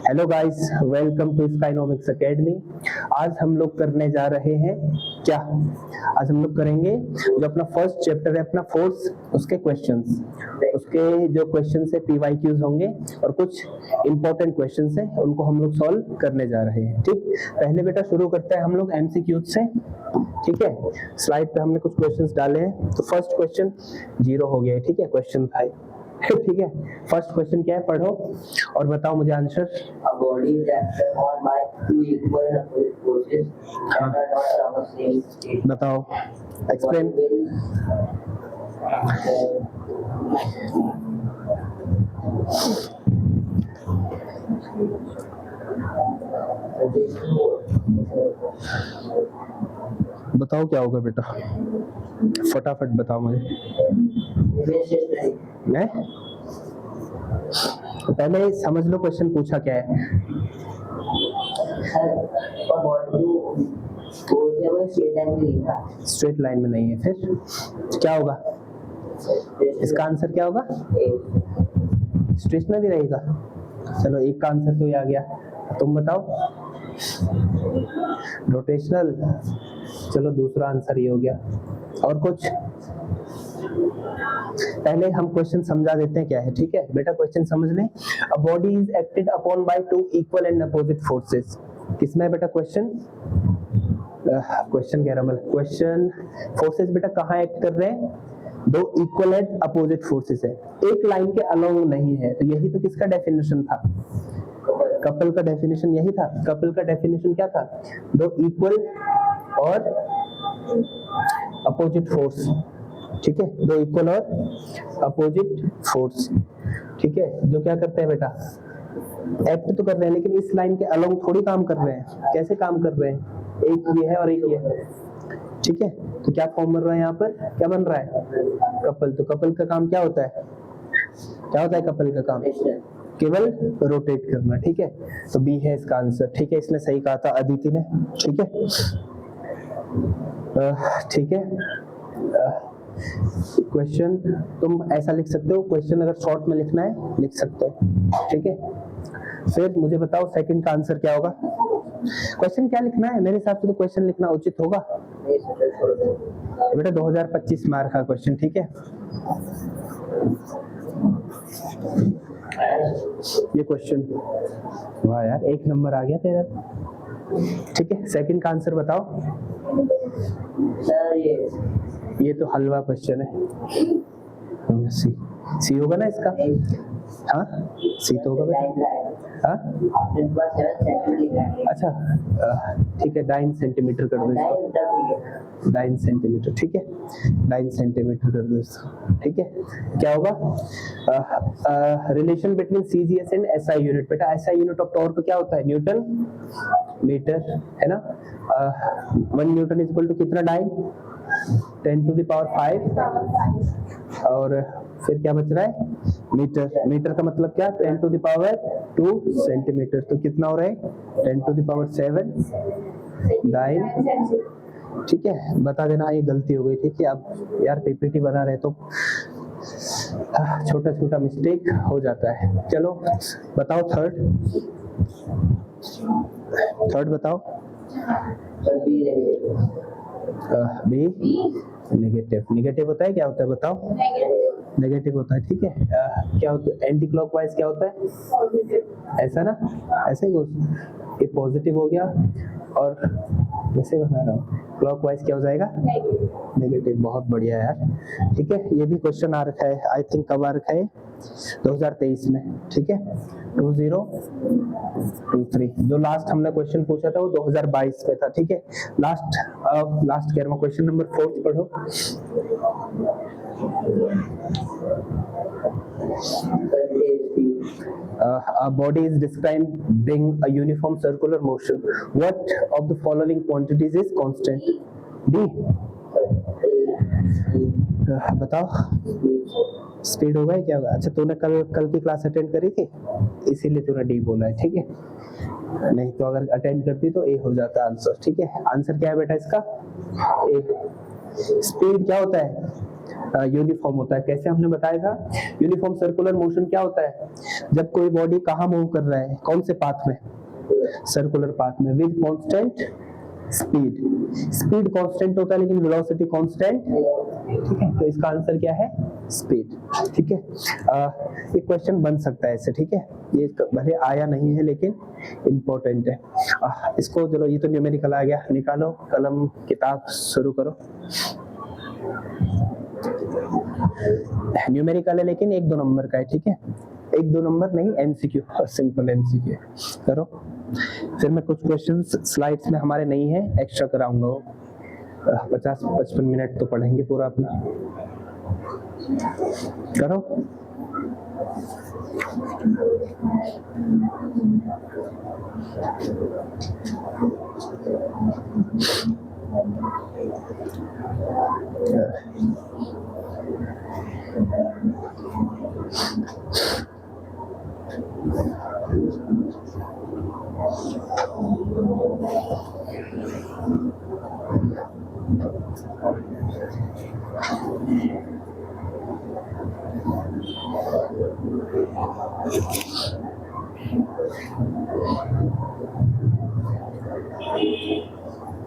Hello guys, welcome to Skynomics academy. आज हम लोग करने जा रहे हैं क्या? आज हम लोग करेंगे जो अपना फर्स्ट चैप्टर है अपना फोर्स, उसके क्वेश्चंस। उसके जो क्वेश्चंस है पीवाईक्यूज होंगे और कुछ इंपॉर्टेंट क्वेश्चंस हैं, उनको हम लोग सॉल्व करने जा रहे हैं। ठीक, पहले बेटा शुरू करते हैं हम लोग एमसीक्यूज से। ठीक है, स्लाइड पे हमने कुछ क्वेश्चंस डाले हैं। तो फर्स्ट क्वेश्चन 0 हो गया है। ठीक है, क्वेश्चन 5। ठीक है, फर्स्ट क्वेश्चन क्या है, पढ़ो और बताओ मुझे answer. A body is acted on by two equal and opposite forces that are not of the same state. बताओ, एक्सप्लेन। बताओ क्या होगा बेटा, फटाफट बताओ मुझे। नहीं, पहले समझ लो क्वेश्चन पूछा क्या है। स्ट्रेट लाइन में नहीं है, फिर क्या होगा? इसका आंसर क्या होगा? स्टेशनरी रहेगा। चलो, एक का आंसर तो ये आ गया। तुम बताओ, रोटेशनल। चलो, दूसरा आंसर ये हो गया। और कुछ? पहले हम क्वेश्चन समझा देते हैं क्या है। ठीक है बेटा, क्वेश्चन समझ लें। A body is acted upon by two equal and opposite forces. किसमें बेटा क्वेश्चन? क्वेश्चन कह रहा मैं, क्वेश्चन फोर्सेस बेटा कहाँ एक्ट कर रहे हैं? दो इक्वल एंड अपोजिट फोर्सेस है, एक लाइन के अलोंग नहीं है। तो यही तो किसका डेफिनेशन था? कपल का डेफिनेशन यही था। कपल का डेफिनेशन क्या था? दो इक्वल और अपोजिट फोर्स। ठीक है, दो इक्वल और अपोजिट फोर्स। ठीक है, जो क्या करते हैं बेटा, एक्ट तो कर रहे हैं लेकिन इस लाइन के अलोंग थोड़ी काम कर रहे हैं। कैसे काम कर रहे हैं? एक ये है और एक ये है। ठीक है, तो क्या फॉर्म बन रहा है यहाँ पर? क्या बन रहा है? कपल। तो कपल का काम क्या होता है? क्या होता है कपल का काम? केवल रोटेट करना। ठीक है, तो बी है इसका आंसर। ठीक है, इसने सही कहा था अदिति ने। ठीक है, ठीक है। क्वेश्चन तुम ऐसा लिख सकते हो, क्वेश्चन अगर शॉर्ट में लिखना है लिख सकते हो। ठीक है, फिर मुझे बताओ सेकंड का आंसर क्या होगा। क्वेश्चन क्या लिखना है? मेरे हिसाब से तो क्वेश्चन लिखना उचित होगा बेटा। 2025 मार्क का क्वेश्चन। ठीक है, ये क्वेश्चन, वाह यार, 1 नंबर आ गया तेरा। ठीक है, सेकंड का आंसर बताओ। ये तो हलवा क्वेश्चन है। सी होगा ना इसका? हाँ, सी तो होगा बेटा। हाँ, अच्छा, ठीक है, 9 सेंटीमीटर कर दो इसको। 9 सेंटीमीटर। ठीक है, 9 सेंटीमीटर कर दो इसको। ठीक है, क्या होगा? Relation between CGS and SI unit. बेटा SI यूनिट ऑफ टॉर्क क्या होता है? न्यूटन मीटर, है ना। 1 न्यूटन इज इक्वल टू कितना? Dyne 10 to the power 5। और फिर क्या बच रहा है? मीटर। मीटर का मतलब क्या? 10 टू द पावर 2 सेंटीमीटर। तो कितना हो रहा है? 10 टू द पावर 7 डाइन। ठीक है, बता देना ये गलती हो गई। ठीक है, अब यार PPT बना रहे तो छोटा छोटा मिस्टेक हो जाता है। चलो बताओ थर्ड बताओ। B negative. नेगेटिव होता है, क्या होता है बताओ? नेगेटिव होता है। ठीक है, क्या होता है? एंटी क्लॉकवाइज क्या होता है? ऐसा ना, ऐसे ही ये पॉजिटिव हो गया और वैसे बना रहा हूँ, क्लॉकवाइज क्या हो जाएगा? नेगेटिव। बहुत बढ़िया यार। ठीक है, ये भी क्वेश्चन आ रखा है, आई थिंक कब आ रखा है? 2023 में। ठीक है, 2023। जो लास्ट हमने क्वेश्चन पूछा था वो 2022 में था। ठीक है, लास्ट कह रहा हूँ, क्वेश्चन नंबर 4 पढ़ो। A body is described being a uniform circular motion. What of the following quantities is constant? D. बताओ, स्पीड होगा क्या होगा? अच्छा, तूने कल की क्लास अटेंड करी थी इसीलिए तूने डी बोला है। ठीक है, नहीं तो अगर अटेंड करती तो ए हो जाता आंसर। ठीक है, आंसर क्या है बेटा इसका? ए। स्पीड क्या होता है? यूनिफॉर्म होता है। कैसे हमने बताया था, यूनिफॉर्म सर्कुलर मोशन क्या होता है, जब कोई बॉडी कहाँ मूव कर रहा है, कौन से पाथ में, सर्कुलर पाथ में, with constant speed. Speed constant होता है लेकिन वेलोसिटी कांस्टेंट, ठीक है, तो इसका आंसर क्या है, स्पीड, ठीक है। एक क्वेश्चन बन सकता है इससे, ठीक है, ये भले आया नहीं है लेकिन इम्पोर्टेंट है। इसको चलो, ये तो न्यूमेरिकल आ गया, निकालो कलम किताब शुरू करो। न्यूमेरिकल है लेकिन 1-2 नंबर का है, ठीक है, 1-2 नंबर नहीं, एमसीक्यू, सिंपल एमसीक्यू करो। फिर मैं कुछ क्वेश्चंस स्लाइड्स में हमारे नहीं है, एक्स्ट्रा कराऊंगा वो। 50-55 मिनट तो पढ़ेंगे पूरा अपना, करो।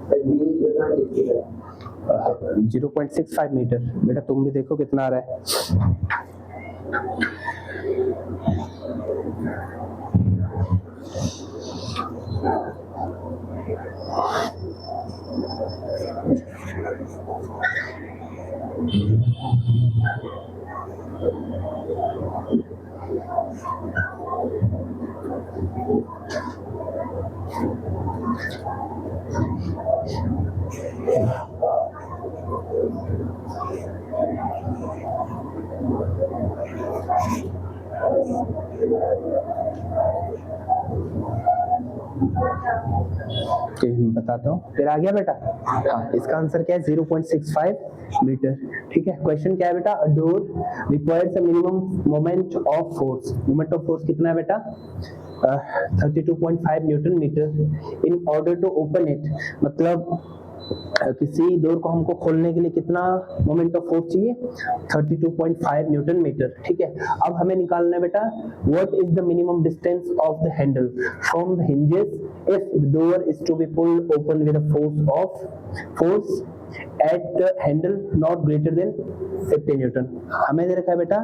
But being different is different. 0.65 metre. बेटा तुम भी देखो कितना आ रहा है। बताता हूँ, फिर आ गया बेटा। हाँ, इसका आंसर क्या है, 0.65 मीटर, ठीक है। क्वेश्चन क्या है बेटा, a door requires a minimum moment of force. Moment of force कितना है बेटा, 32.5 newton metre in order to open it. मतलब किसी डोर को हमको खोलने के लिए कितना मोमेंट ऑफ फोर्स चाहिए, 32.5 न्यूटन मीटर, ठीक है। अब हमें निकालना है बेटा, what is the minimum distance of the handle from the hinges if the door is to be pulled open with a force at the handle not greater than 50 newton. हमें दे रखा है बेटा,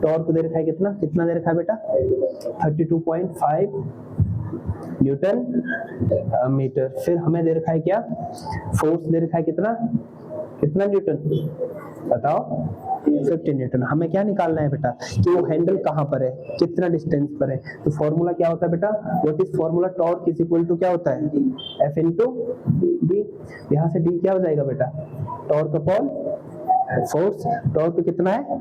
टॉर्क दे रखा है कितना दे रखा है बेटा, 32.5 न्यूटन मीटर। फिर हमें दे रखा है क्या, फोर्स दे रखा है कितना न्यूटन, बताओ, 50 न्यूटन। हमें क्या निकालना है बेटा, कि वो हैंडल कहाँ पर है, कितना डिस्टेंस पर है। तो फॉर्मूला क्या होता है बेटा, what is formula, torque is equal to क्या होता है, F इंटू डी। यहाँ से डी क्या हो जाएगा बेटा, टॉर्क अपॉन फोर्स। टॉर्क कितना है,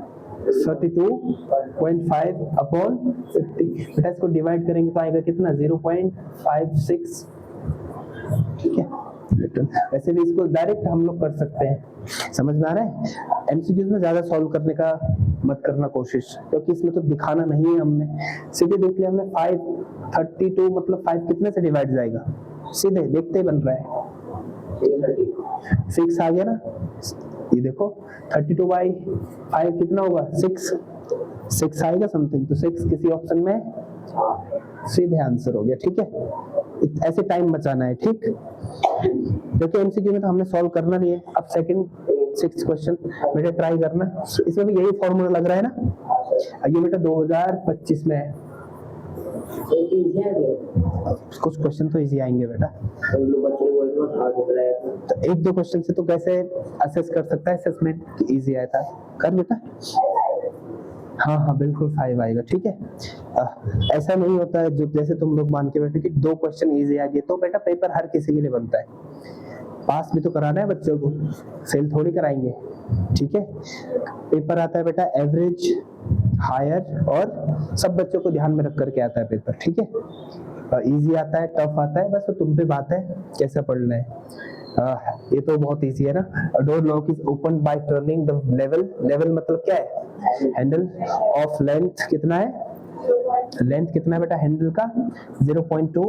32.5 अपॉन 50। बेटा इसको डिवाइड करेंगे तो आएगा कितना, 0.56, ठीक है। वैसे भी इसको डायरेक्ट हम लोग कर सकते हैं, समझ में आ रहा है। एमसीक्यूज में ज्यादा सॉल्व करने का मत करना कोशिश, क्योंकि इसमें तो दिखाना नहीं है हमने, सीधे देख लिया हमने। 532 मतलब 5 कितने से डिवाइड जाएगा, सीधे देखते ही बन रहा है, 6 आ गया ना। ये देखो 32/5 कितना होगा, 6 आएगा समथिंग, तो 6 किसी ऑप्शन में सीधे आंसर हो गया, ठीक है। ऐसे टाइम बचाना है, ठीक, क्योंकि एमसीक्यू में तो हमने सॉल्व करना नहीं है। अब सेकंड 6 क्वेश्चन बेटा ट्राई करना, इसमें भी यही फॉर्मूला लग रहा है ना। ये बेटा 2025 में है, कुछ क्वेश्चन तो इजी आएंगे बेटा। तो 1-2 क्वेश्चन से तो कैसे असेस कर सकता है असेसमेंट कि इजी आया था, कर बेटा। हाँ बिल्कुल 5 आएगा, ठीक है। ऐसा नहीं होता है जो जैसे तुम लोग मान के बैठे कि 2 क्वेश्चन इजी आ गए, तो बेटा पेपर हर किसी के लिए बनता है, पास भी तो कराना है बच्चों को, फेल थोड़ी कराएंगे, ठीक है। पेपर आता है बेटा एवरेज, हायर, और सब बच्चों को ध्यान में रख करके आता है पेपर, ठीक है। इजी आता है, टफ आता है, बस वो तुम पे बात है कैसे पढ़ना है। ये तो बहुत इजी है ना। Door lock is open by turning the level मतलब क्या है, हैंडल ऑफ लेंथ कितना है, लेंथ कितना है बेटा हैंडल का 0.2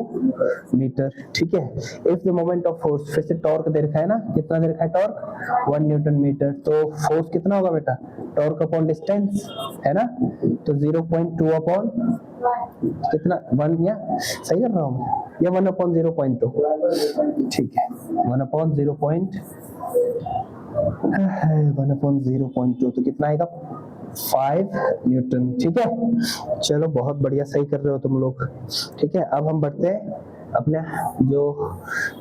मीटर, ठीक है। If the moment of force, फिर से टॉर्क दे रखा है ना, कितना दे रखा है टॉर्क 1 न्यूटन मीटर, तो फोर्स कितना होगा बेटा टॉर्क अपॉन डिस्टेंस है ना, तो 0.2 अपॉन कितना 1 या सही कर रहा हूँ मैं, या 1 अपॉन 0.2, ठीक है 1 अपॉन 0.2 तो कितना आएगा 5 न्यूटन, ठीक है। चलो बहुत बढ़िया, सही कर रहे हो तुम लोग, ठीक है। अब हम बढ़ते हैं अपने जो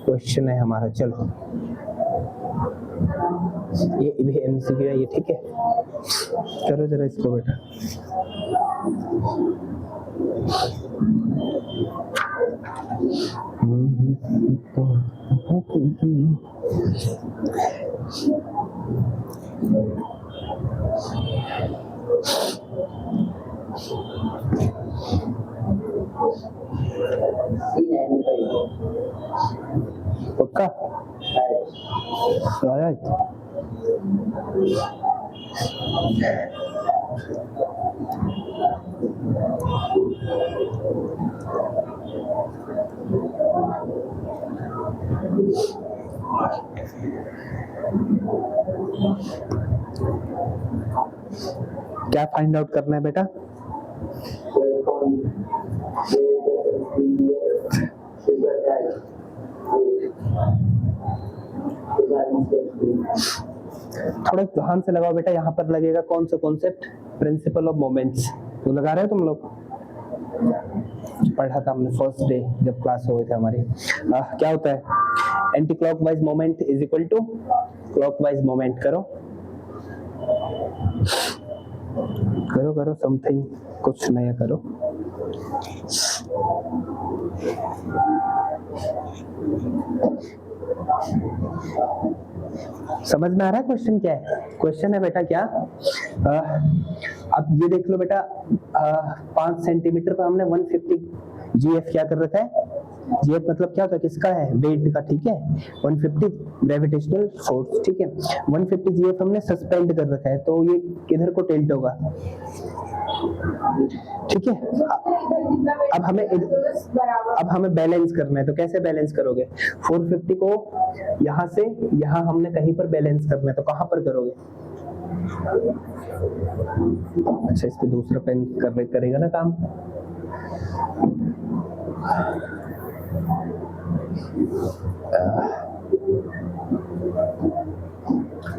क्वेश्चन है हमारा, चलो ये भी एमसीक्यू है ये, ठीक है। करो जरा इसको बेटा, पक्का आया क्या फाइंड आउट करना है बेटा, थोड़ा ध्यान से लगाओ बेटा, यहाँ पर लगेगा कौन सा कॉन्सेप्ट, प्रिंसिपल ऑफ मोमेंट्स, तो लगा रहे हो तुम लोग, पढ़ा था हमने फर्स्ट डे जब क्लास हो गई थी हमारी। क्या होता है anti clockwise moment is equal to clockwise moment, करो करो करो समथिंग, कुछ नया करो। समझ में आ रहा है क्वेश्चन क्या है, क्वेश्चन है बेटा क्या, अब ये देख लो बेटा 5 सेंटीमीटर पर हमने 150 जीएफ क्या कर रखा है, जीएफ मतलब क्या होता है किसका है, वेट का, ठीक है। 150 ग्रेविटेशनल फोर्स, ठीक है। 150 जीएफ हमने सस्पेंड कर रखा है, तो ये किधर को टिल्ट होगा, ठीक है। अब हमें बैलेंस करना है, तो कैसे बैलेंस करोगे, 450 को यहाँ से यहाँ हमने कहीं पर बैलेंस करना है, तो कहाँ पर करोगे, अच्छा इस पे दूसरा पेन करेगा ना काम,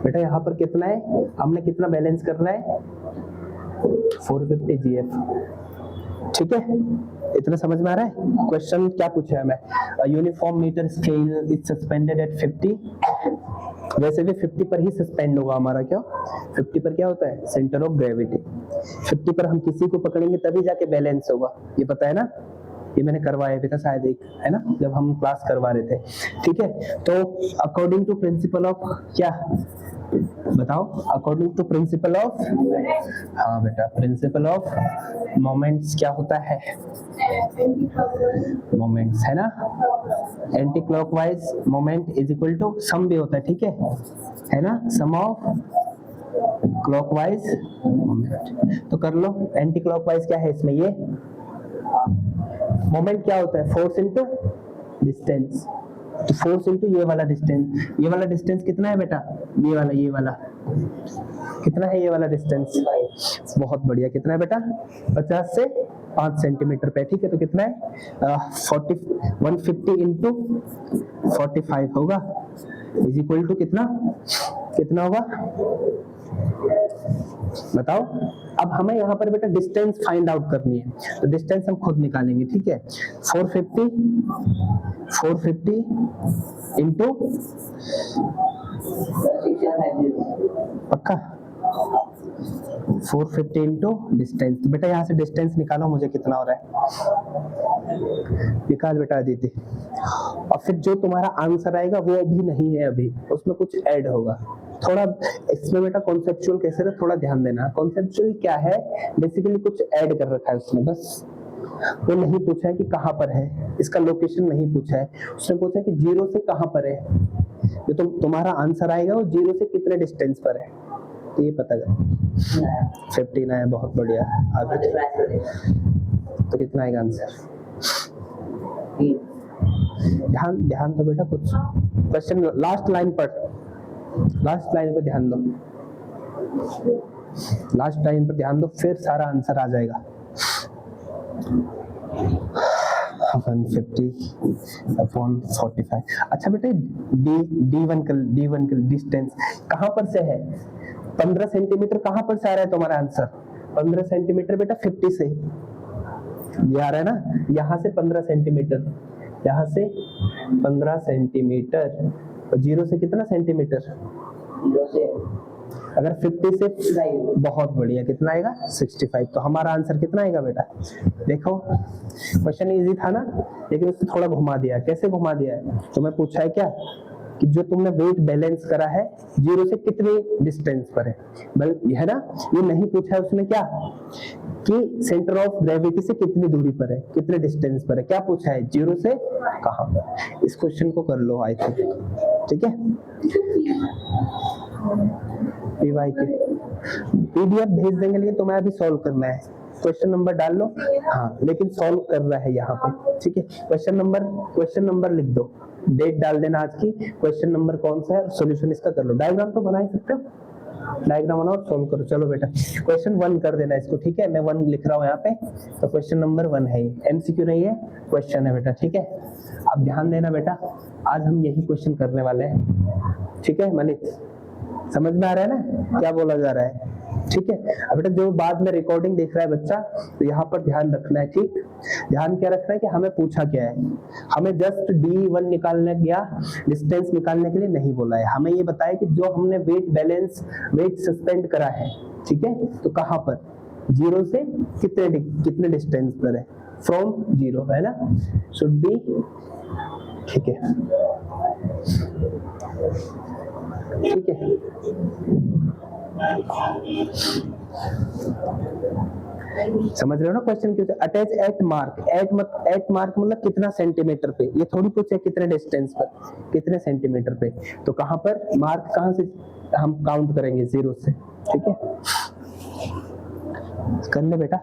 बेटा यहाँ पर कितना है, हमने कितना बैलेंस करना है 450 जीएफ, ठीक है। इतना समझ में आ रहा है, क्वेश्चन क्या पूछा है हमें, uniform metre scale is suspended at 50, वैसे भी 50 पर ही सस्पेंड होगा हमारा, क्या 50 पर क्या होता है सेंटर ऑफ ग्रेविटी, 50 पर हम किसी को पकड़ेंगे तभी जाके बैलेंस होगा, ये पता है ना, ये मैंने करवाया भी था शायद एक, है ना, जब हम क्लास करवा रहे थे, ठीक है। तो अकॉर्डिंग टू प्रिंसिपल ऑफ क्या बताओ, अकॉर्डिंग टू प्रिंसिपल ऑफ, हाँ बेटा प्रिंसिपल ऑफ मोमेंट्स क्या होता है, मोमेंट्स है ना, anti clockwise moment is equal to sum भी होता है, ठीक है ना, सम ऑफ क्लॉकवाइज मोमेंट, तो कर लो एंटी क्लॉकवाइज क्या है इसमें, ये मोमेंट क्या होता है फोर्स इनटू डिस्टेंस, तो फोर्स इनटू ये वाला डिस्टेंस, ये वाला डिस्टेंस कितना है बेटा, ये वाला कितना है, ये वाला डिस्टेंस, बहुत बढ़िया, कितना है बेटा 50 से 5 सेंटीमीटर पे, ठीक है। तो कितना है 150 इंटू 45 होगा इज इक्वल टू कितना होगा बताओ। अब हमें यहाँ पर बेटा डिस्टेंस फाइंड आउट करनी है, तो डिस्टेंस हम खुद निकालेंगे, ठीक है। 450 इंटू पक्का 450 इंटू डिस्टेंस, तो बेटा यहाँ से डिस्टेंस निकालो मुझे कितना हो रहा है, निकाल बेटा अदिति, और फिर जो तुम्हारा आंसर आएगा वो अभी नहीं है, अभी उसमें कुछ ऐड होगा, थोड़ा इसमें बेटा कॉन्सेप्चुअल कैसे ना थोड़ा ध्यान देना, कॉन्सेप्चुअल क्या है, बेसिकली कुछ ऐड कर रखा है उसमें, बस वो नहीं पूछा है कि कहाँ पर है, इसका लोकेशन नहीं पूछा है, उसने पूछा है कि 0 से कहाँ पर है, जो तुम्हारा आंसर आएगा वो 0 से कितने डिस्टेंस पर है, तो ये पता कर 59 है, बहुत बढ़िया। आगे तो कितना आएगा आंसर? B. ध्यान ध्यान दो बेटा, कुछ क्वेश्चन लास्ट लाइन पर, लास्ट लाइन पे ध्यान दो, लास्ट लाइन पर ध्यान दो, फिर सारा आंसर आ जाएगा। 150/45। अच्छा बेटा, D1 का डिस्टेंस कहां पर से है? 15 सेंटीमीटर कहां पर से आ रहा है तुम्हारा आंसर? 15 सेंटीमीटर बेटा 50 से ये आ रहा है ना, यहां से 15 सेंटीमीटर, यहां से 15 सेंटीमीटर, और 0 से कितना सेंटीमीटर? 0 से अगर 50 से, बहुत बढ़िया, कितना आएगा? 65। तो हमारा आंसर कितना आएगा बेटा? देखो क्वेश्चन इजी था ना, लेकिन उससे थोड़ा घुमा दिया। कैसे घुमा दिया है? तुम्हें पूछा है क्या कि जो तुमने वेट बैलेंस करा है 0 से कितने डिस्टेंस पर है, बल्कि है ना, ये नहीं पूछा है उसने क्या कि सेंटर ऑफ ग्रेविटी से कितनी दूरी पर है, कितने डिस्टेंस पर है, क्या पूछा है? 0 से कहां पर। इस क्वेश्चन को कर लो आई थिंक, ठीक है। पीवाई के पीडीएफ भेज देंगे, लेकिन तुम्हें अभी सॉल्व करना है। क्वेश्चन नंबर डाल लो, हाँ, लेकिन सॉल्व कर रहा है यहाँ पे, ठीक है। क्वेश्चन नंबर लिख दो, डेट डाल देना आज की, क्वेश्चन नंबर कौन सा है, सॉल्यूशन इसका कर लो। डायग्राम तो बना ही सकते हो, डायग्राम बनाओ और सॉल्व करो। चलो बेटा क्वेश्चन 1 कर देना इसको, ठीक है। मैं 1 लिख रहा हूँ यहाँ पे, तो क्वेश्चन नंबर 1 है, एमसीक्यू नहीं है, क्वेश्चन है बेटा, ठीक है। अब ध्यान देना बेटा, आज हम यही क्वेश्चन करने वाले हैं, ठीक है। मनीष समझ में आ रहा है ना क्या बोला जा रहा है, ठीक है। अब बेटा जो बाद में रिकॉर्डिंग देख रहा है बच्चा, तो यहाँ पर ध्यान रखना है, ठीक। ध्यान क्या रखना है कि हमें पूछा क्या है, हमें जस्ट D1 निकालने या डिस्टेंस निकालने के लिए नहीं बोला है, हमें ये बताया कि जो हमने वेट सस्पेंड करा है, ठीक है, तो कहाँ पर? 0 से कितने डिस्टेंस पर है, फ्रॉम 0, है ना, शुड बी, ठीक है, ठीक है। समझ रहे हो ना क्वेश्चन क्यों? Attach at mark, at mark मतलब कितना सेंटीमीटर पे, ये थोड़ी पूछे कितने डिस्टेंस पर, कितने सेंटीमीटर पे, तो कहां पर मार्क, कहां से हम काउंट करेंगे? 0 से, ठीक है। कर ले बेटा,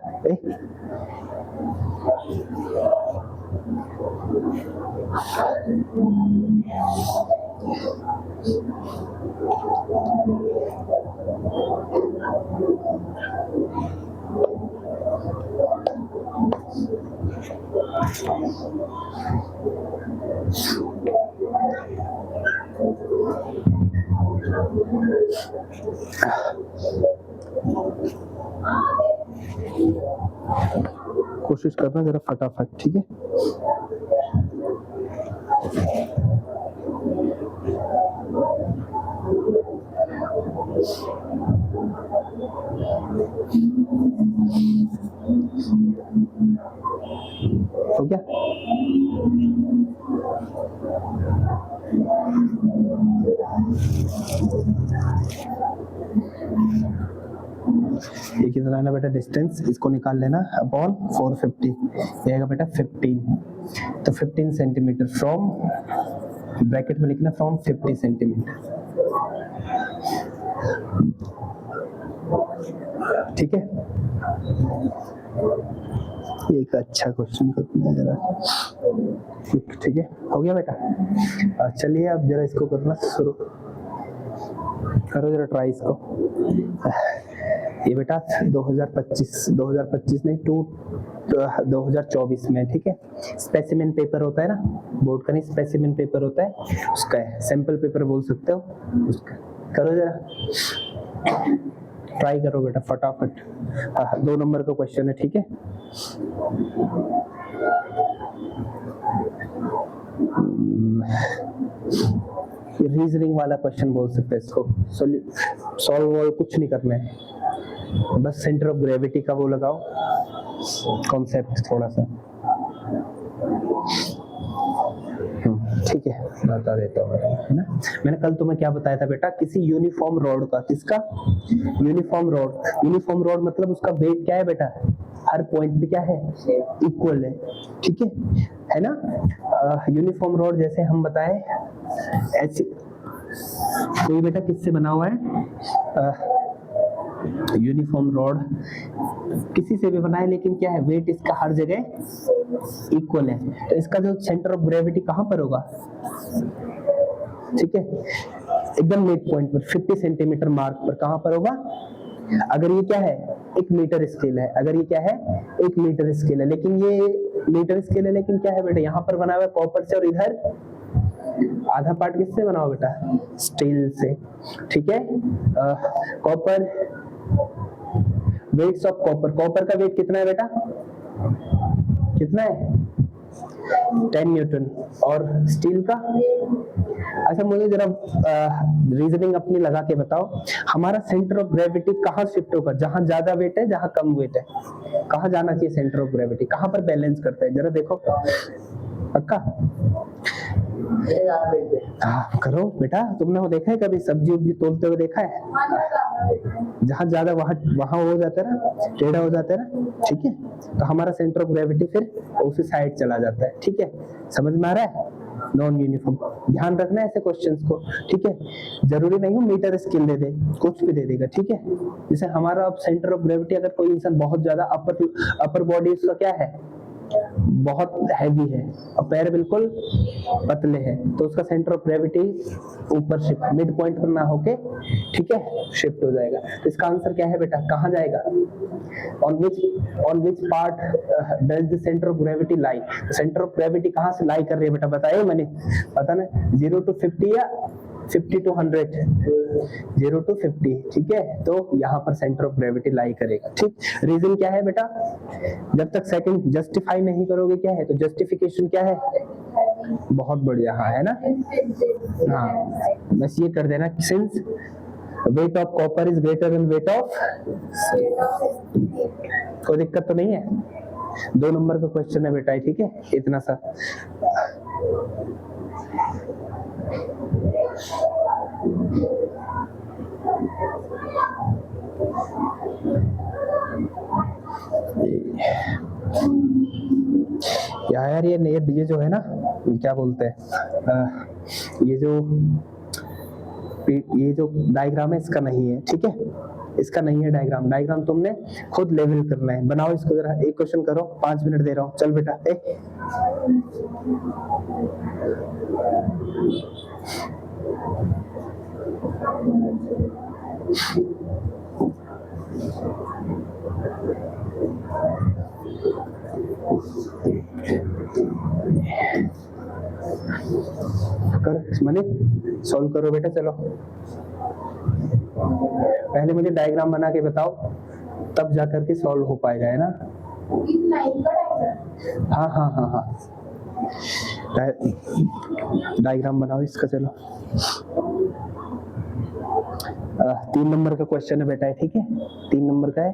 कोशिश करना जरा फटाफट, ठीक है। हो गया? ये कितना है ना बेटा डिस्टेंस, इसको निकाल लेना, अपॉन 450, ये आएगा बेटा 15, तो 15 सेंटीमीटर फ्रॉम, ब्रैकेट में लिखना फ्रॉम 50 सेंटीमीटर, ठीक है। एक अच्छा क्वेश्चन करते हैं जरा, ठीक है, हो गया बेटा। चलिए अब जरा इसको करना शुरू करो, जरा ट्राई इसको। ये बेटा 2025 नहीं 2024 में, ठीक है। स्पेसिमेन पेपर होता है ना, बोर्ड का नहीं, स्पेसिमेन पेपर होता है, उसका है, सैंपल पेपर बोल सकते हो उसका। करो जरा, ट्राई करो बेटा फटाफट। 2 नंबर का क्वेश्चन है, ठीक है। रीजनिंग वाला क्वेश्चन बोल सकते हैं इसको, सॉल्व कुछ नहीं करना है, बस सेंटर ऑफ ग्रेविटी का वो लगाओ कॉन्सेप्ट थोड़ा सा, ठीक है। बता देता हूँ है ना, मैंने कल तुम्हें क्या बताया था बेटा, किसी यूनिफॉर्म रॉड का, किसका? यूनिफॉर्म रॉड मतलब उसका वेट क्या है बेटा, हर पॉइंट पे क्या है, इक्वल है, ठीक है ना। यूनिफॉर्म रॉड जैसे हम बताएं ऐसे, कोई बेटा किससे बना हुआ है, यूनिफॉर्म रॉड किसी से भी बनाए, लेकिन क्या है, वेट इसका हर जगह इक्वल है, तो इसका जो सेंटर ऑफ ग्रेविटी कहाँ पर होगा, ठीक है, एकदम मिड पॉइंट पर 50 सेंटीमीटर मार्क पर कहाँ पर होगा। अगर ये क्या है, 1 मीटर स्केल है, अगर ये क्या है 1 मीटर स्केल है, लेकिन ये मीटर स्केल है, लेकिन क्या है बेटा, यहाँ पर बना हुआ है कॉपर से, और इधर आधा पार्ट किससे बना हुआ बेटा, स्टील से, ठीक है। Copper, weights of copper, copper का वेट कितना है बेटा, कितना है 10 न्यूटन, और स्टील का। अच्छा मुझे जरा रीजनिंग अपनी लगा के बताओ, हमारा सेंटर ऑफ ग्रेविटी कहाँ शिफ्ट होगा, जहां ज्यादा वेट है, जहां कम वेट है, कहाँ जाना चाहिए सेंटर ऑफ ग्रेविटी, कहाँ पर बैलेंस करता है, जरा देखो पक्का। हाँ करो बेटा, तुमने वो देखा है कभी सब्जी उब्जी तोलते हुए देखा है, जहां ज्यादा वहां हो जाता है ना, टेढ़ा हो जाता है ना, ठीक है, तो हमारा सेंटर ऑफ ग्रेविटी फिर उसी साइड चला जाता है, ठीक है, समझ में आ रहा है। नॉन यूनिफॉर्म, ध्यान रखना है ऐसे क्वेश्चंस को, ठीक है, जरूरी नहीं हो मीटर स्केल दे दे, कुछ भी दे देगा, ठीक है। जैसे हमारा अब सेंटर ऑफ ग्रेविटी, अगर कोई इंसान बहुत ज्यादा अपर बॉडी उसका क्या है, बहुत हैवी है, और पैर बिल्कुल पतले हैं, तो उसका सेंटर ऑफ ग्रेविटी ऊपर शिफ्ट, मिड पॉइंट पर ना होके, ठीक है, शिफ्ट हो जाएगा। तो इसका आंसर क्या है बेटा, कहाँ जाएगा, on which part does the centre of gravity lie, centre of gravity कहाँ से लाई कर रही है बेटा, बताइए मैंने, पता ना, 0 to 50 या 50 to 100, 0 to 50, ठीक है, तो यहाँ पर सेंटर ऑफ ग्रेविटी लाई करेगा, ठीक। रीजन क्या है बेटा, जब तक सेकंड जस्टिफाई नहीं करोगे क्या है, तो जस्टिफिकेशन क्या है, बहुत बढ़िया, हाँ है ना, हाँ बस ये कर देना, since weight of copper is greater than weight of, कोई दिक्कत तो नहीं है, 2 नंबर का क्वेश्चन है बेटा, ठीक है, इतना सा। यार ये जो है ना, क्या बोलते हैं, ये जो डायग्राम है इसका नहीं है, ठीक है, इसका नहीं है डायग्राम तुमने खुद लेवल करना है, बनाओ इसको जरा, एक क्वेश्चन करो, 5 मिनट दे रहा हूँ, चल बेटा। कर मनी सॉल्व करो बेटा, चलो पहले मुझे डायग्राम बना के बताओ, तब जाकर के सॉल्व हो पाएगा, है ना। हाँ हाँ हाँ हाँ, डायग्राम बनाओ इसका, चलो 3 नंबर का क्वेश्चन है बेटा, ठीक है, 3 नंबर का है।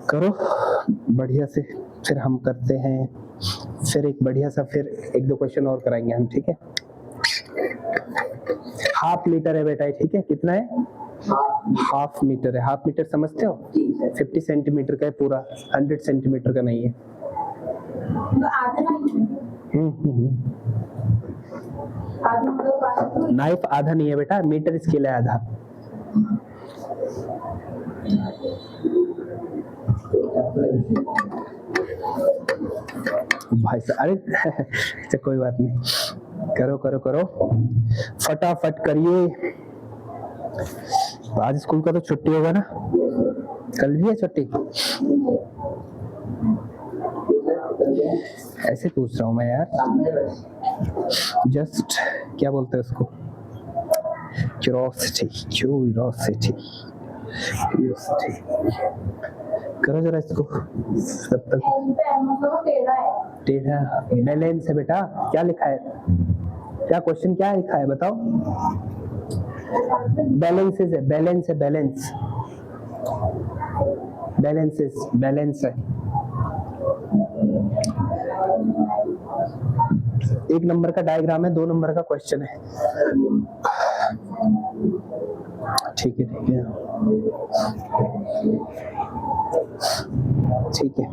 करो बढ़िया से, फिर हम करते हैं, फिर एक बढ़िया सा, फिर 1-2 क्वेश्चन और कराएंगे हम, ठीक है। हाफ मीटर है बेटा, ठीक है, कितना है, हाफ मीटर है, हाफ मीटर समझते हो, 50 सेंटीमीटर का है पूरा, 100 सेंटीमीटर का नहीं है। नाइफ आधा नहीं है बेटा, मीटर स्केल है आधा। भाई साहब, अरे अच्छा कोई बात नहीं, करो करो करो, फटाफट करिए। आज स्कूल का तो छुट्टी होगा ना, कल भी है छुट्टी, ऐसे पूछ रहा हूँ मैं यार, जस्ट क्या बोलते हैं उसको, क्यूरोसिटी। करो जरा इसको, तब तक टेढ़ा बैलेंस है बेटा, क्या लिखा है, क्या क्वेश्चन क्या लिखा है बताओ, बैलेंसेस है, बैलेंस है, बैलेंस, बैलेंसेस, बैलेंस है। 1 नंबर का डायग्राम है, 2 नंबर का क्वेश्चन है। ठीक है ठीक है ठीक है।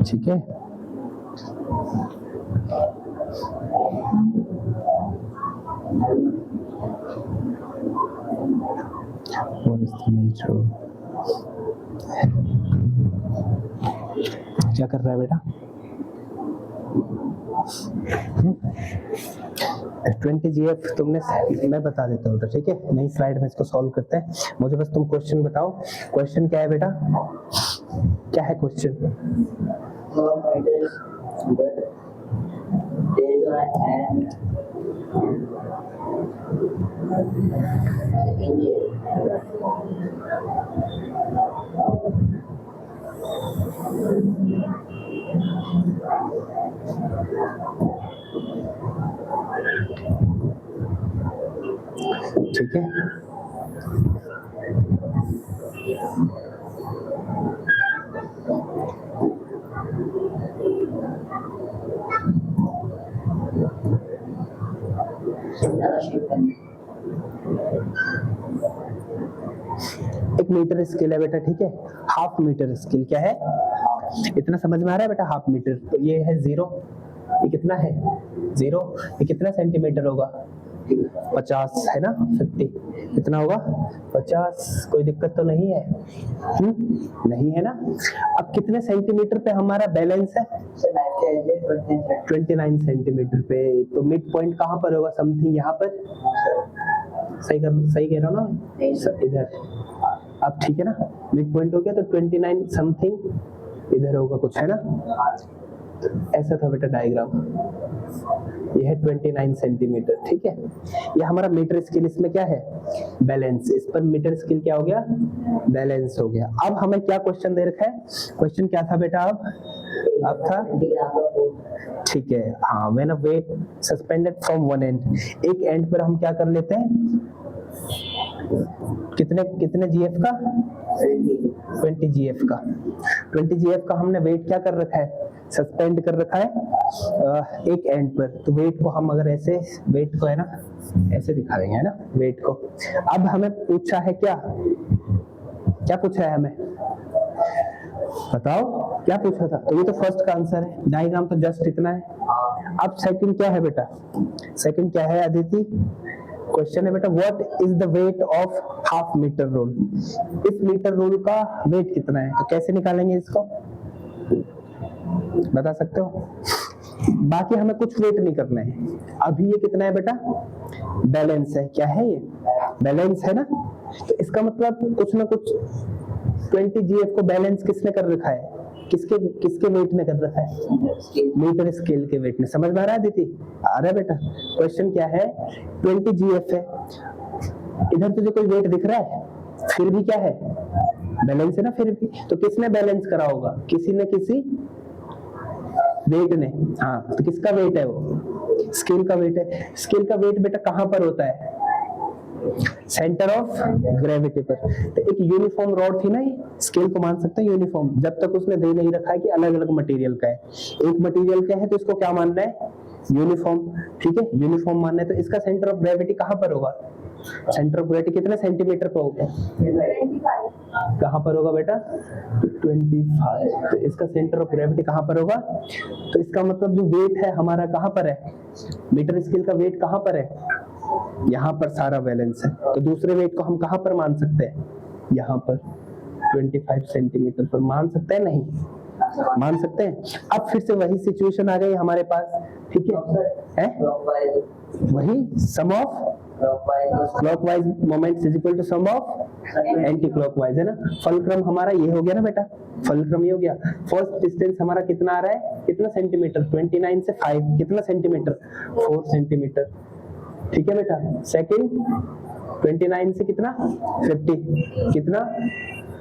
ठीक है, what is the nature of- क्या कर रहा है बेटा? 20GF तुमने, मैं बता देता हूँ, ठीक है, नई स्लाइड में इसको सॉल्व करते हैं। मुझे बस तुम क्वेश्चन बताओ, क्वेश्चन क्या है बेटा? क्या है क्वेश्चन? ठीक है, एक मीटर स्केल है बेटा, ठीक है, हाफ मीटर स्केल क्या है? इतना समझ में आ रहा है बेटा? हाफ मीटर, तो ये है 0, ये कितना है? 0, ये कितना सेंटीमीटर होगा? 50 है ना, 50 कितना होगा? 50। कोई दिक्कत तो नहीं है? नहीं है ना। अब कितने सेंटीमीटर पे हमारा बैलेंस है? 29 सेंटीमीटर पे। तो मिड पॉइंट कहाँ पर होगा? समथिंग यहाँ पर। सही कह रहा हूँ ना मैं? इधर। अब ठीक है ना, मिड पॉइंट हो गया, तो 29 समथिंग इधर होगा कुछ, है ना? ऐसा था बेटा डायग्राम। ये है 29 सेंटीमीटर, ठीक है। ये हमारा मीटर स्केल, इसमें क्या है? बैलेंस। इस पर मीटर स्केल क्या हो गया? बैलेंस हो गया। अब हमें क्या क्वेश्चन दे रखा है? क्वेश्चन क्या था बेटा? अब था, ठीक है, हाँ, when a weight suspended from one end, एक एंड पर हम क्या कर लेते हैं? कितने जीएफ का? 20 जीएफ का। 20 जीएफ का हमने वेट क्या कर रखा है? सस्पेंड कर रखा है एक एंड पर। तो वेट को हम अगर ऐसे, वेट को है ना ऐसे दिखा देंगे, है ना, वेट को। अब हमें पूछा है क्या पूछा है हमें? बताओ क्या पूछा था? तो ये तो फर्स्ट का आंसर है, डायग्राम तो जस्ट इतना है। अब सेकंड क्या है बेटा? सेकंड क्या है अदिति? क्वेश्चन है बेटा, what is the weight of half metre rule? इस मीटर रोल का वेट कितना है? तो कैसे निकालेंगे इसको, बता सकते हो? बाकी हमें कुछ वेट नहीं करना है। अभी ये कितना है बेटा? बैलेंस है। क्या है ये? बैलेंस है ना। तो इसका मतलब कुछ ना कुछ 20 जीएफ को बैलेंस किसने कर रखा है? किसके वेट ने कर रखा है? मीटर स्केल के वेट ने। समझ में आ रहा है दीदी? आ रहा है बेटा? क्वेश्चन क्या है? 20 जीएफ है, इधर तुझे कोई वेट दिख रहा है? फिर भी क्या है? बैलेंस है ना। फिर भी तो किसने बैलेंस करा होगा? किसी न किसी वेट ने। हाँ, तो किसका वेट है वो? स्केल का वेट है। स्केल का वेट बेटा कहाँ पर होता है? सेंटर ऑफ ग्रेविटी पर। तो एक यूनिफॉर्म रॉड थी ना, ये स्केल को मान सकते हैं यूनिफॉर्म, जब तक उसने दे नहीं रखा है कि अलग अलग मटेरियल का है। एक मटेरियल का है तो इसको क्या मानना है? यूनिफॉर्म, ठीक है, यूनिफॉर्म मानना है। तो इसका सेंटर ऑफ ग्रेविटी कहाँ पर होगा? सेंटर ऑफ ग्रेविटी कितने सेंटीमीटर पे होगा? कहाँ पर होगा बेटा? 25। तो इसका सेंटर ऑफ ग्रेविटी कहाँ पर होगा? तो इसका मतलब जो वेट है हमारा कहाँ पर है? मीटर स्केल का वेट कहाँ पर है? यहाँ पर सारा बैलेंस है। तो दूसरे वेट को हम कहाँ पर मान सकते हैं? यहाँ पर 25 सेंटीमीटर पर मान सकते हैं? नहीं मान सकते हैं। अब फिर से वही सिचुएशन आ गई हमारे पास, ठीक है? वही sum of clockwise moments is equal to sum of anti clockwise, है ना। फलक्रम हमारा ये हो गया ना बेटा, फलक्रम ये हो गया। फर्स्ट डिस्टेंस हमारा कितना आ रहा है? कितना सेंटीमीटर? 29 से 5 कितना सेंटीमीटर? 4 सेंटीमीटर, ठीक है बेटा। सेकंड 29 से कितना? 50 कितना?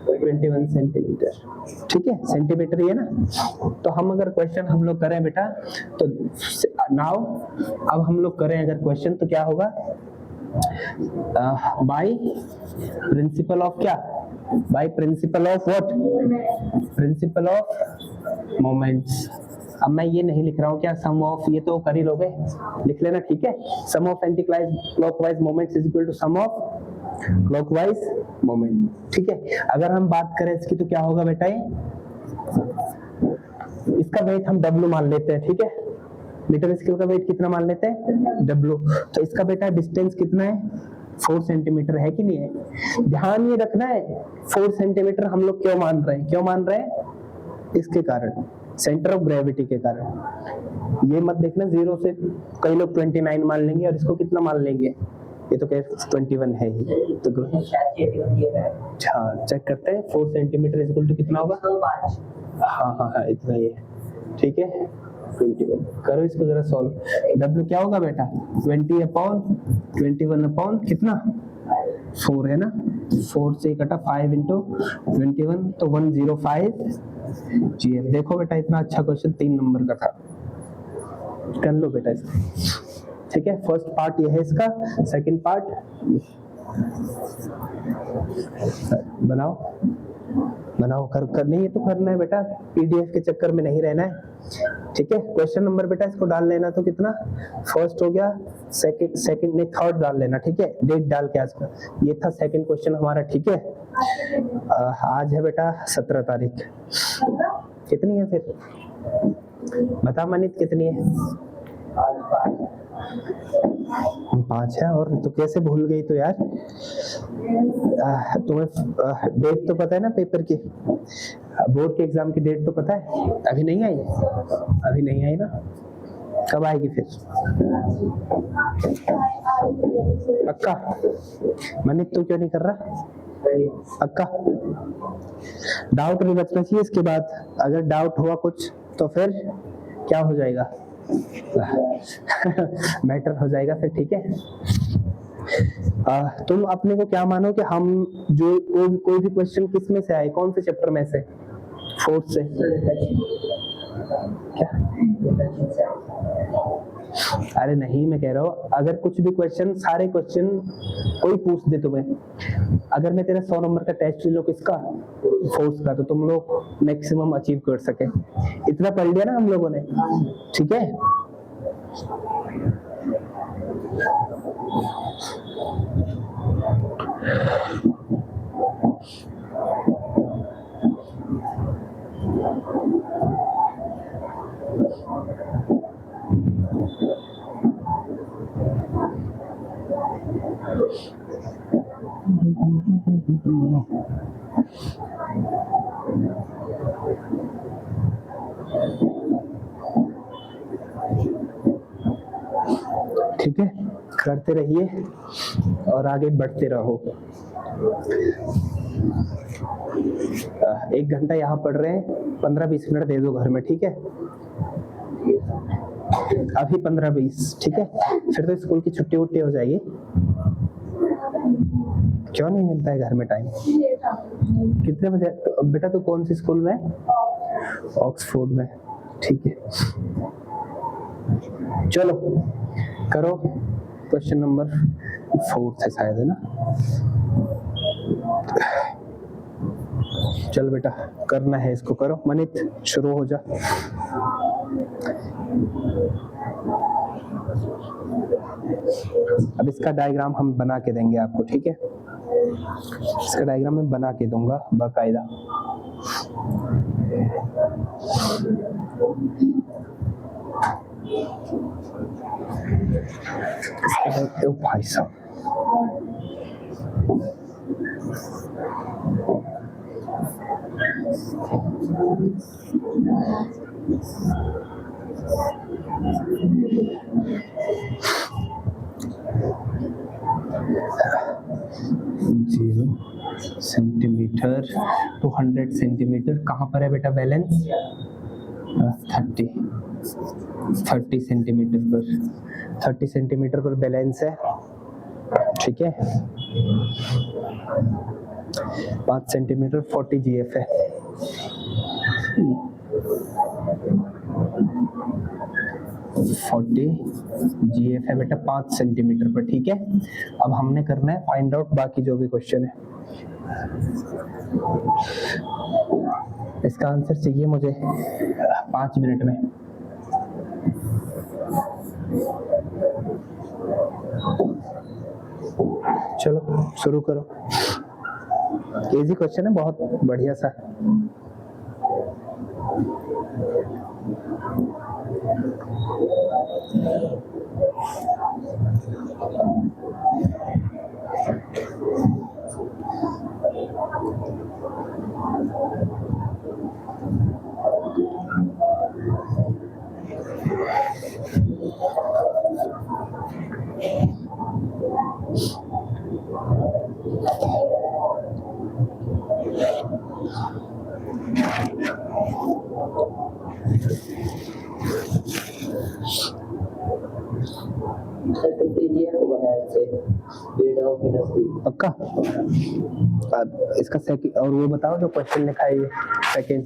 21 सेंटीमीटर, ठीक है, सेंटीमीटर ही है ना। तो हम अगर क्वेश्चन हम लोग करें बेटा, तो नाउ अब हम लोग करें अगर क्वेश्चन तो क्या होगा, बाय प्रिंसिपल ऑफ क्या, by principle of what, principle of moments. अब मैं ये नहीं लिख रहा हूँ क्या सम ऑफ, ये तो कर ही लोगे, लिख लेना, ठीक है। Sum of anti clockwise moments is equal to sum of clockwise moment, ठीक है। अगर हम बात करें इसकी तो क्या होगा बेटा, ये इसका वेट हम W मान लेते हैं, ठीक है। मीटर स्केल का वेट कितना मान लेते हैं, W। तो इसका बेटा डिस्टेंस कितना है, 4 सेंटीमीटर है कि नहीं है। ध्यान ये रखना है 4 सेंटीमीटर हम लोग क्यों मान रहे हैं, क्यों मान रहे हैं, इसके कारण, सेंटर ऑफ ग्रेविटी के कारण। ये मत देखना 0 से कई लोग 29 मान लेंगे और इसको कितना मान लेंगे, ये तो कह 21 है ही। तो हाँ चेक करते हैं, 4 सेंटीमीटर इक्वल टू कितना होगा, हाँ इतना ही है, ठीक है। 21 करो इसको जरा सॉल्व। W क्या होगा बेटा, 20/21 अपॉन कितना 4 है ना, 4 से कटा 5 इंटू 21 तो 105 GF। देखो बेटा इतना अच्छा क्वेश्चन 3 नंबर का था, कर लो बेटा इसको, ठीक है। फर्स्ट पार्ट ये है इसका, सेकंड पार्ट बनाओ बनाओ, कर नहीं, ये तो करना है बेटा, PDF के चक्कर में नहीं रहना है, ठीक है। क्वेश्चन नंबर बेटा इसको डाल लेना, तो कितना, फर्स्ट हो गया, सेकंड नहीं थर्ड डाल लेना, ठीक है, डेट डाल के आज का। ये था सेकंड क्वेश्चन हमारा, ठीक है। आज है बेटा 17 तारीख, कितनी है फिर बता मनीत, कितनी है, 5 है। और तो कैसे भूल गई तो यार, तुम्हें डेट तो पता है ना पेपर की, बोर्ड के एग्जाम की डेट तो पता है, अभी नहीं आई, अभी नहीं आई ना, कब आएगी फिर, पक्का। मनीत तू क्यों नहीं कर रहा, पक्का। डाउट नहीं बचना चाहिए इसके बाद, अगर डाउट हुआ कुछ तो फिर क्या हो जाएगा मैटर हो जाएगा फिर, ठीक है। तुम अपने को क्या मानो कि हम जो कोई भी क्वेश्चन किस में से आए, कौन से चैप्टर में से, 4th से क्या, अरे नहीं मैं कह रहा हूँ अगर कुछ भी क्वेश्चन, सारे क्वेश्चन कोई पूछ दे तुम्हें, अगर मैं तेरा 100 नंबर का टेस्ट ले लो किसका, फोर्स का, तो तुम लोग मैक्सिमम अचीव कर सके, इतना पढ़ लिया ना हम लोगों ने, ठीक है। ठीक है, करते रहिए और आगे बढ़ते रहो। 1 घंटा यहाँ पढ़ रहे हैं, 15-20 मिनट दे दो घर में, ठीक है। अभी 15-20, ठीक है, फिर तो स्कूल की छुट्टी वुट्टी हो जाएगी। क्यों नहीं मिलता है घर में टाइम, कितने बजे तो, बेटा तू कौन सी स्कूल में, ऑक्सफोर्ड में, ठीक है। चलो करो, क्वेश्चन नंबर 4 है शायद, है ना। चल बेटा करना है इसको, करो मनीत, शुरू हो जा। अब इसका डायग्राम हम बना के देंगे आपको, ठीक है। इसका डायग्राम मैं बना के दूंगा बाकायदा। भाई साहब सेंटीमीटर टू 100 सेंटीमीटर कहाँ पर है बेटा बैलेंस, 30 सेंटीमीटर पर बैलेंस है, ठीक है। 5 सेंटीमीटर 40 GF है। फोर्टी GF है बेटा 5 सेंटीमीटर पर, ठीक है। अब हमने करना है फाइंड आउट बाकी जो भी क्वेश्चन है। इसका आंसर चाहिए मुझे 5 मिनट में। चलो शुरू करो। इजी क्वेश्चन है, बहुत बढ़िया सा। पक्का? अब इसका सेकंड और वो बताओ जो क्वेश्चन लिखा है ये सेकंड।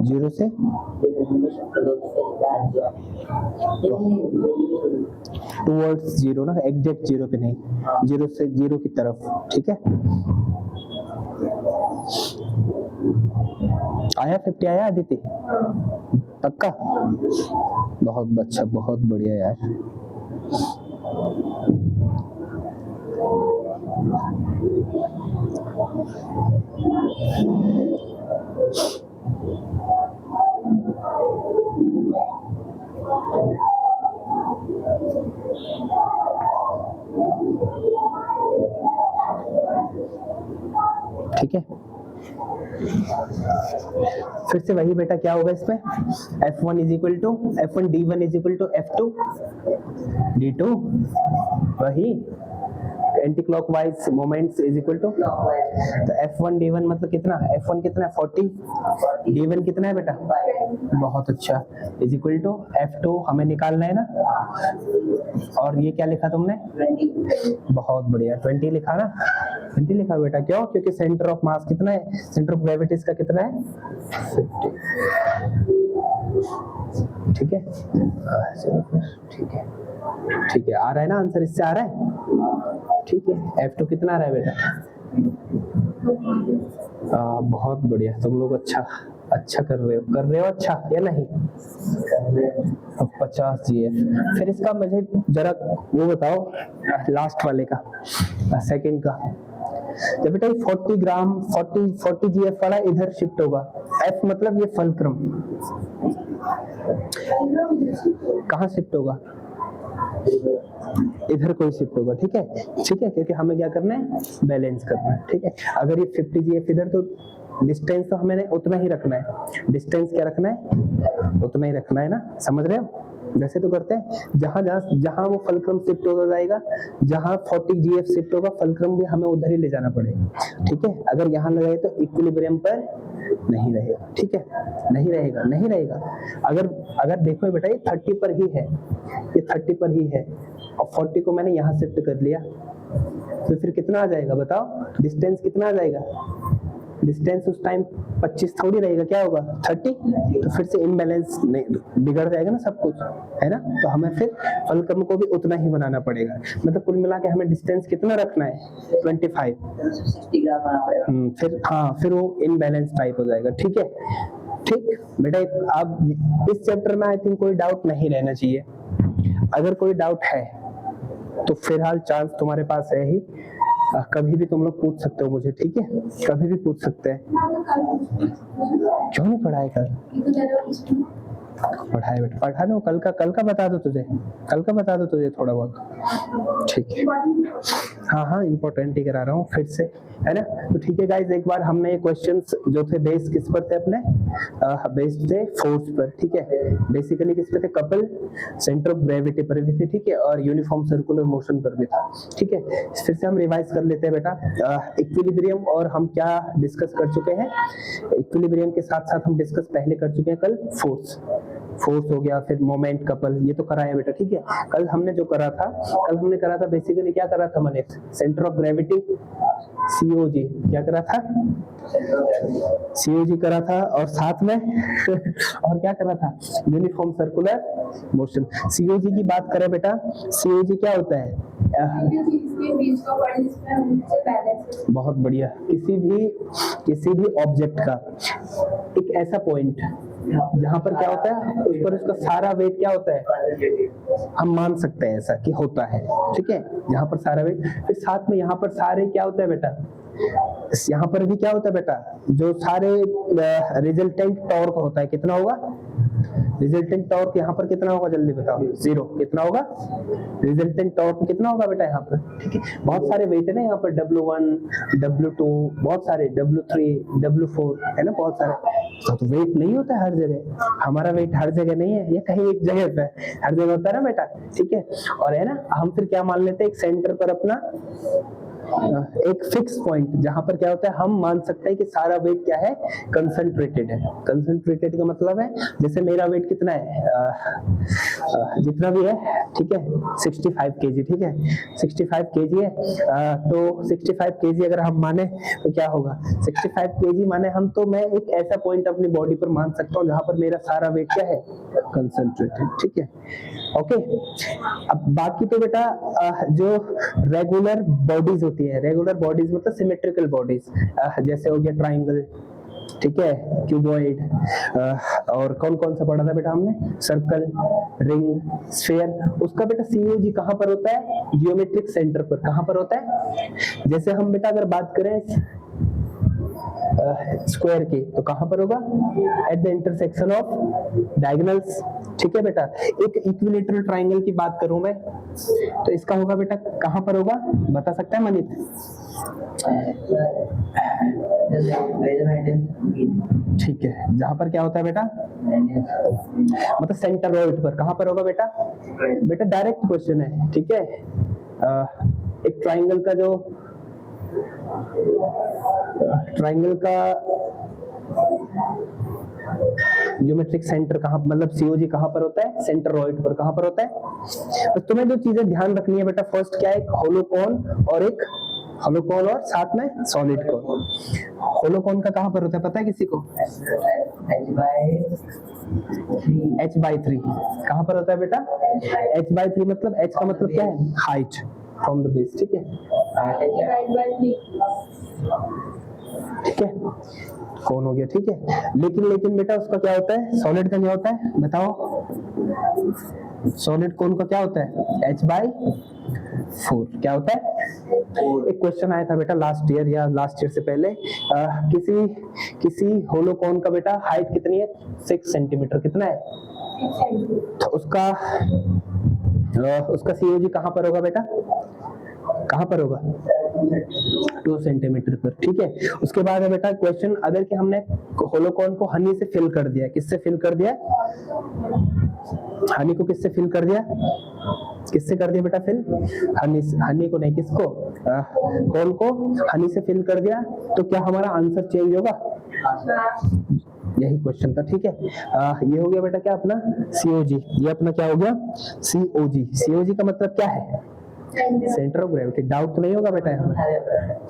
जीरो से टूवर्ड्स जीरो ना, एग्जैक्ट जीरो पे नहीं, जीरो से जीरो की तरफ, ठीक है। आया 50 आया अदिति? पक्का? बहुत अच्छा, बहुत बढ़िया यार। ठीक है, फिर से वही बेटा क्या होगा इसमें, F1 is equal to F1 D1 is equal to F2 D2, वही anti clockwise moments is equal to, तो F1 D1 मतलब कितना, F1 कितना है 40, D1 कितना है बेटा, बहुत अच्छा, इज इक्वल टू F2 हमें निकालना है ना, और ये क्या लिखा तुमने, 20। बहुत बढ़िया, 20 लिखा ना, 20 लिखा बेटा, क्यों, क्योंकि सेंटर ऑफ मास कितना है, सेंटर ऑफ ग्रेविटी इसका कितना है 50, ठीक है। चलो ठीक है, ठीक है, आ रहा है ना आंसर, इससे आ रहा है, ठीक है। F2 कितना आ रहा है बेटा, बहुत बढ़िया, तुम लोग अच्छा कर रहे हो अच्छा या नहीं, 50 GF। फिर इसका मुझे जरा वो बताओ लास्ट वाले का, सेकंड का, जब बेटा 40 ग्राम 40 GF वाला इधर शिफ्ट होगा, F मतलब ये फलक्रम कहाँ शिफ्ट होगा, इधर कोई शिफ्ट होगा, ठीक है, ठीक है, क्योंकि हमें क्या करना है, बैलेंस करना है, ठीक है। अगर ये 50 GF इधर, तो डिस्टेंस तो हमें उतना ही रखना है, डिस्टेंस क्या रखना है, उतना ही रखना है ना, समझ रहे हो, जैसे तो करते हैं, जहां वो फलक्रम शिफ्ट हो जाएगा, जहां 40 GF शिफ्ट होगा, फलक्रम भी हमें उधर ही ले जाना पड़ेगा, ठीक है। अगर यहाँ लगाए तो इक्विलिब्रियम पर नहीं रहेगा, ठीक है, नहीं रहेगा। अगर देखो बेटा ये 30 पर ही है, ये 30 पर ही है, और 40 को मैंने यहाँ शिफ्ट कर लिया, तो फिर कितना आ जाएगा बताओ, डिस्टेंस कितना आ जाएगा, डिस्टेंस उस टाइम 25 थोड़ी रहेगा, क्या होगा 30, तो फिर से इम्बैलेंस बिगड़ जाएगा ना सब कुछ, है ना, तो हमें फिर फलक्रम को भी उतना ही बनाना पड़ेगा, मतलब कुल मिला के हमें डिस्टेंस कितना रखना है 25, 60 ग्राम आना पड़ेगा। फिर हाँ, फिर वो इनबैलेंस टाइप हो जाएगा, ठीक है। ठीक बेटा, अब इस चैप्टर में आई थिंक कोई डाउट नहीं रहना चाहिए, अगर कोई डाउट है तो फिलहाल चांस तुम्हारे पास है ही, कभी भी तुम लोग पूछ सकते हो मुझे, ठीक है, कभी भी पूछ सकते हैं। क्यों नहीं पढ़ाई कर, पढ़ा है बेटा, पढ़ा दो, कल का बता दो तुझे, कल का बता दो तुझे थोड़ा बहुत, ठीक है। हाँ इम्पोर्टेंट ही करा रहा हूँ फिर से, है ना। तो ठीक है गाइज, एक बार हमने ये क्वेश्चंस जो थे बेस किस पर थे अपने, बेस थे फोर्स पर, ठीक है। बेसिकली किस पे थे, कपल, सेंटर ऑफ ग्रेविटी पर भी थे, ठीक है, और यूनिफॉर्म सर्कुलर मोशन पर भी था, ठीक है। फिर से हम रिवाइज कर लेते हैं बेटा। इक्विलिब्रियम और हम क्या डिस्कस कर चुके हैं, इक्विलिब्रियम के साथ साथ हम डिस्कस पहले कर चुके हैं कल, फोर्स हो गया, फिर मोमेंट, कपल, ये तो कराया बेटा, ठीक है। कल हमने जो करा था, कल हमने करा था बेसिकली क्या करा था Manish, centre of gravity, COG, क्या करा था, COG करा था, और साथ में और क्या करा था, यूनिफॉर्म सर्कुलर मोशन। COG की बात करें बेटा, COG क्या होता है, बहुत बढ़िया, किसी भी ऑब्जेक्ट का एक ऐसा पॉइंट जहां पर क्या होता है, उस पर उसका सारा वेट क्या होता है, हम मान सकते हैं ऐसा कि होता है, ठीक है, जहां पर सारा वेट। फिर साथ में यहाँ पर सारे क्या होता है बेटा, यहाँ पर भी क्या होता है बेटा, जो सारे रिजल्टेंट टॉर्क होता है, कितना होगा रिजल्टेंट टॉर्क, यहाँ पर कितना होगा जल्दी बताओ, 0, कितना होगा रिजल्टेंट टॉर्क, कितना होगा बेटा यहाँ पर, ठीक है। बहुत सारे वेट है ना यहाँ पर, W1, W2, बहुत सारे W3, W4, है ना, बहुत सारे। तो वेट नहीं होता है हर जगह, हमारा वेट हर जगह नहीं है, ये कहीं एक जगह होता है, हर जगह होता है ना बेटा, ठीक है। और है ना, हम फिर क्या मान लेते हैं, एक सेंटर पर अपना एक फिक्स पॉइंट, जहां पर क्या होता है, हम मान सकते हैं कि सारा वेट क्या है, कंसंट्रेटेड है। कंसंट्रेटेड का मतलब है, जैसे मेरा वेट कितना है, जितना भी है, ठीक है, 65 kg, ठीक है, 65 kg है, तो 65 kg अगर हम माने तो क्या होगा, 65 kg माने हम, तो मैं एक ऐसा पॉइंट अपनी बॉडी पर मान सकता हूँ जहां पर मेरा सारा वेट क्या है, कंसंट्रेटेड, ठीक है, ओके। अब बाकी तो बेटा जो रेगुलर बॉडीज होती है, रेगुलर बॉडीज मतलब सिमेट्रिकल बॉडीज, जैसे हो गया ट्राइंगल, ठीक है, क्यूबॉइड, और कौन कौन सा पढ़ा था बेटा हमने, सर्कल, रिंग, स्फीयर, उसका बेटा COG कहाँ पर होता है, जियोमेट्रिक सेंटर पर, कहाँ पर होता है। जैसे हम बेटा अगर बात करें स्क्वायर की, तो कहां पर होगा, at the intersection of diagonals, ठीक है बेटा। एक इक्विलेटरल ट्राइंगल की बात करूं मैं, तो इसका होगा बेटा कहां पर होगा, बता सकता है मनीष, ठीक है, जहां पर क्या होता है बेटा, मतलब सेंटरॉइड पर, कहां पर होगा बेटा, बेटा डायरेक्ट क्वेश्चन है, ठीक है। एक ट्राइंगल का जो ज्योमेट्रिक सेंटर कहां, मतलब COG कहां पर होता है, सेंटरॉइड पर, कहां पर होता है। तो तुम्हें जो चीजें ध्यान रखनी है बेटा, फर्स्ट क्या है, एक होलोकॉन और साथ में सॉलिड कोन। होलोकॉन का कहां पर होता है पता है किसी को, h/3 कहां पर होता है बेटा, h/3 मतलब h का मतलब क्या है, हाइट फ्रॉम द बेस, ठीक है, ठीक है, कौन हो गया, ठीक है। लेकिन बेटा उसका क्या होता है, सॉलिड का क्या होता है बताओ, सॉलिड कोन का क्या होता है, h/4, क्या होता है। एक क्वेश्चन आया था बेटा लास्ट ईयर या लास्ट ईयर से पहले, किसी होलोकॉन का बेटा हाइट कितनी है, 6 सेंटीमीटर, कितना है, तो उसका COG कहां पर होगा बेटा, कहां पर होगा, 2 सेंटीमीटर पर, ठीक है। उसके बाद है बेटा क्वेश्चन, अगर कि हमने होलोकॉन को हनी से फिल कर दिया, किससे फिल कर दिया, हनी को किससे फिल कर दिया, किससे कर दिया बेटा फिल, हनी को नहीं, किसको, कॉन को हनी से फिल कर दिया, तो क्या हमारा आंसर चेंज होगा, यही क्वेश्चन था, ठीक है। ये हो गया बेटा क्या अपना COG, ये अपना क्या हो गया COG का मतलब क्या है, सेंटर ऑफ ग्रेविटी। डाउट तो नहीं होगा बेटा यहाँ,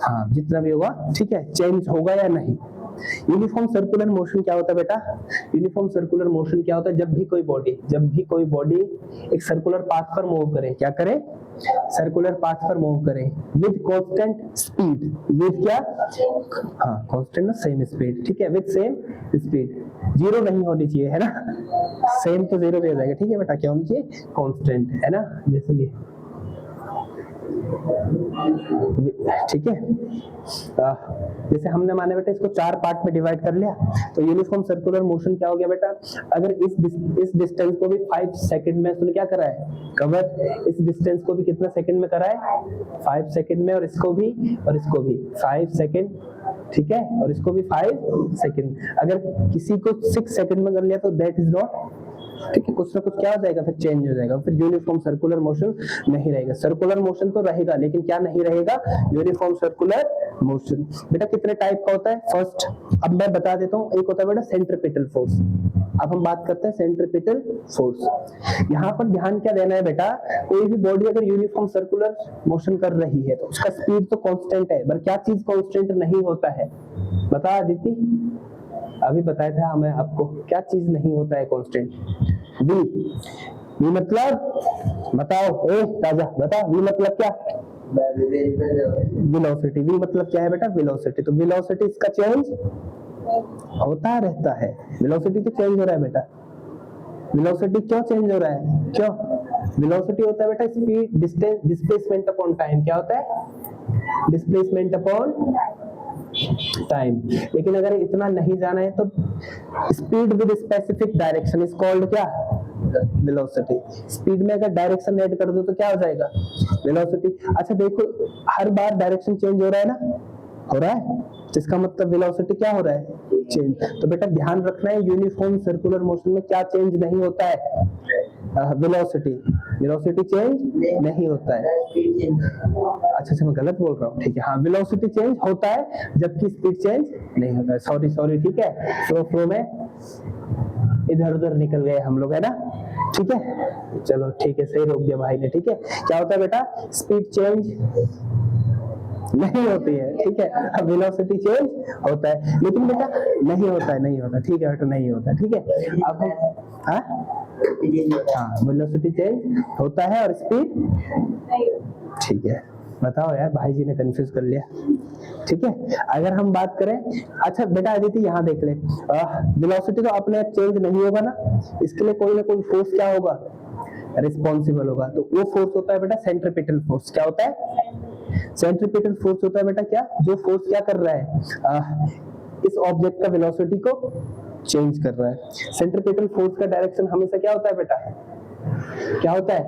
हाँ जितना भी होगा, ठीक है, चेंज होगा या नहीं। यूनिफॉर्म सर्कुलर मोशन क्या होता है बेटा, यूनिफॉर्म सर्कुलर मोशन क्या होता है, जब भी कोई बॉडी एक सर्कुलर पाथ पर मूव करे, क्या करे, सर्कुलर पाथ पर मूव करे विद कांस्टेंट स्पीड, विद क्या, हाँ कांस्टेंट ना, सेम स्पीड, ठीक है, विद सेम स्पीड, जीरो नहीं होनी चाहिए, है ना, सेम तो जीरो भी हो जाएगा, ठीक है बेटा, क्या होनी चाहिए, कांस्टेंट, है ना, जैसे ये ठीक है। जैसे हमने माने बेटा इसको 4 पार्ट में डिवाइड कर लिया, तो यूनिफॉर्म सर्कुलर मोशन क्या हो गया बेटा, अगर इस डिस्टेंस को भी 5 सेकंड में उसने क्या करा है, कवर, इस डिस्टेंस को भी कितना सेकंड में करा है, 5 सेकंड में, और इसको भी 5 सेकंड, ठीक है, और इसको भी 5 सेकंड। अगर किसी को 6 सेकंड में कर लिया तो दैट इज नॉट, ठीक है, कुछ ना कुछ क्या हो जाएगा, फिर चेंज हो जाएगा, फिर यूनिफॉर्म सर्कुलर मोशन नहीं रहेगा। सर्कुलर मोशन तो रहेगा, लेकिन क्या नहीं रहेगा, यूनिफॉर्म सर्कुलर मोशन। बेटा कितने टाइप का होता है, फर्स्ट अब मैं बता देता हूँ, एक होता है बेटा सेंट्रीपिटल फोर्स। अब हम बात करते हैं सेंट्रीपिटल फोर्स। यहाँ पर ध्यान क्या देना है बेटा, कोई भी बॉडी अगर यूनिफॉर्म सर्कुलर मोशन कर रही है तो उसका स्पीड तो कांस्टेंट है, पर क्या चीज कांस्टेंट नहीं होता है, बता आदित्य, अभी बताया था हमें आपको, क्या चीज नहीं होता है कांस्टेंट, वी मतलब बताओ, ए राजा बता, वी मतलब क्या, वेलोसिटी। वी मतलब क्या है बेटा, वेलोसिटी। तो वेलोसिटी इसका चेंज होता रहता है, वेलोसिटी तो चेंज हो रहा है बेटा। वेलोसिटी क्यों चेंज हो रहा है, क्यों, वेलोसिटी होता है बेटा speed, distance, displacement upon time. क्या होता है, डिस्प्लेसमेंट अपॉन टाइम। लेकिन अगर इतना नहीं जाना है तो speed with specific direction is called क्या, वेलोसिटी। स्पीड में अगर डायरेक्शन ऐड कर दो तो क्या हो जाएगा, वेलोसिटी। अच्छा देखो, हर बार डायरेक्शन चेंज हो रहा है ना, हो रहा है, जिसका मतलब वेलोसिटी क्या हो रहा है, चेंज। तो बेटा ध्यान रखना है, यूनिफॉर्म सर्कुलर मोशन में क्या चेंज नहीं होता है, वेलोसिटी, वेलोसिटी चेंज नहीं होता है। अच्छा मैं गलत बोल रहा हूँ, ठीक है, हाँ वेलोसिटी चेंज होता है जबकि स्पीड चेंज नहीं होता है। सॉरी, ठीक है, फ्लो में इधर उधर निकल गए हम लोग, है ना, ठीक है, चलो ठीक है, सही रोक दिया भाई ने, ठीक है। क्या होता है बेटा, स्पीड चेंज नहीं होती है, ठीक है, अब वेलोसिटी चेंज होता है, लेकिन बेटा नहीं होता है, ठीक है बेटा, नहीं होता है, ठीक है। अब हाँ वेलोसिटी चेंज होता है और स्पीड, ठीक है, बताओ यार, भाई जी ने कंफ्यूज कर लिया, ठीक है। अगर हम बात करें, अच्छा बेटा आदित्य यहाँ देख ले, वेलोसिटी तो अपने आप चेंज नहीं होगा ना, इसके लिए कोई ना कोई फोर्स क्या होगा, रिस्पॉन्सिबल होगा, तो वो फोर्स होता है बेटा सेंट्रीपिटल फोर्स। क्या होता है, सेंट्रीपिटल फोर्स होता है बेटा क्या, जो फोर्स क्या कर रहा है, इस ऑब्जेक्ट का वेलोसिटी को चेंज कर रहा है। सेंट्रीपिटल फोर्स का डायरेक्शन हमेशा क्या होता है बेटा, क्या होता है,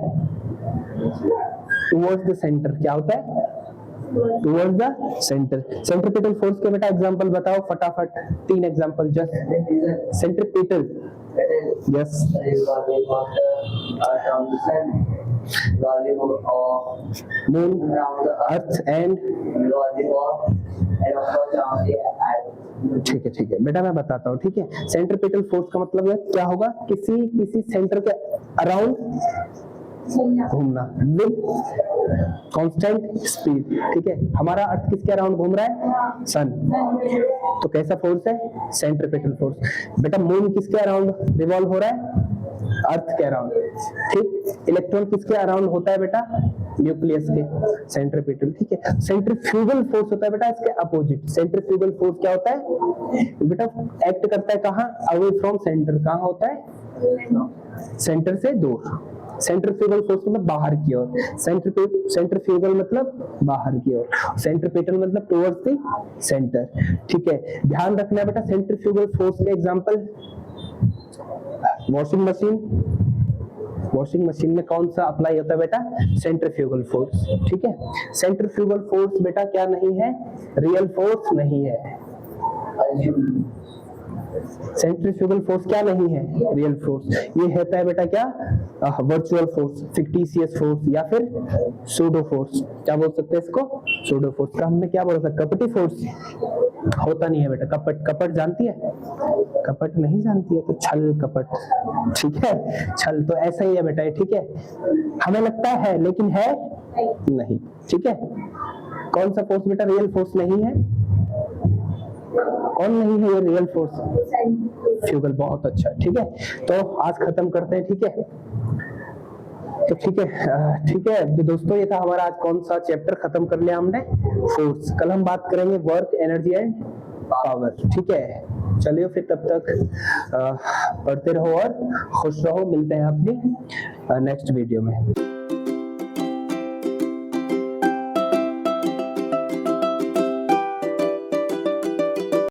टुवर्ड्स द सेंटर। क्या होता है, towards the centre. Centripetal force के बेटा एग्जांपल बताओ फटाफट, 3 example just. Centripetal, yes, moon, earth and, ठीक है बेटा, मैं बताता हूँ, ठीक है। सेंट्रीपिटल फोर्स का मतलब है क्या होगा, किसी सेंटर के अराउंड घूमना विद कांस्टेंट स्पीड, ठीक है। हमारा अर्थ किसके अराउंड घूम रहा है, सन, तो कैसा फोर्स है, सेंट्रीपिटल फोर्स। बेटा मून किसके अराउंड रिवॉल्व हो रहा है, अर्थ के अराउंड, ठीक। इलेक्ट्रॉन किसके अराउंड होता है बेटा, न्यूक्लियस के, सेंट्रीपिटल, ठीक है। सेंट्रीफ्यूगल फोर्स होता है बेटा इसके अपोजिट। सेंट्रीफ्यूगल फोर्स क्या होता है बेटा, एक्ट करता है कहाँ, अवे फ्रॉम सेंटर। कहाँ होता है, सेंटर से दूर। सेंट्रीफ्यूगल फोर्स मतलब बाहर की ओर, सेंट्रीफ्यूगल मतलब बाहर की ओर, सेंट्रीपिटल मतलब टुवर्ड्स द सेंटर, ठीक है। ध्यान रखना है बेटा, सेंट्रीफ्यूगल फोर्स के एग्जांपल, वॉशिंग मशीन में कौन सा अप्लाई होता है बेटा, सेंट्रीफ्यूगल फोर्स, ठीक है। सेंट्रीफ्यूगल फोर्स बेटा क्या नहीं है, रियल फोर्स नहीं है। सेंट्रीफ्यूगल फोर्स क्या नहीं है, रियल फोर्स। ये होता है बेटा क्या, वर्चुअल फोर्स, फिक्टिशियस फोर्स, या फिर सूडो फोर्स। क्या बोल सकते हैं इसको, सूडो फोर्स का हमने क्या बोला था, कपटी फोर्स होता नहीं है बेटा। कपट जानती है, कपट नहीं जानती है तो छल कपट, ठीक है, छल तो ऐसा ही है बेटा, ठीक है। हमें लगता है लेकिन है नहीं, ठीक है। कौन सा फोर्स बेटा रियल फोर्स नहीं है, कौन नहीं है ये रियल फोर्स, फ्यूगल, बहुत अच्छा, ठीक है। तो आज खत्म करते हैं, ठीक है, तो ठीक है तो दोस्तों, ये था हमारा आज कौन सा चैप्टर, खत्म कर लिया हमने, फोर्स। कल हम बात करेंगे वर्क, एनर्जी एंड पावर, ठीक है। चलिए फिर तब तक पढ़ते रहो और खुश रहो, मिलते हैं अपनी नेक्स्ट वीडियो में।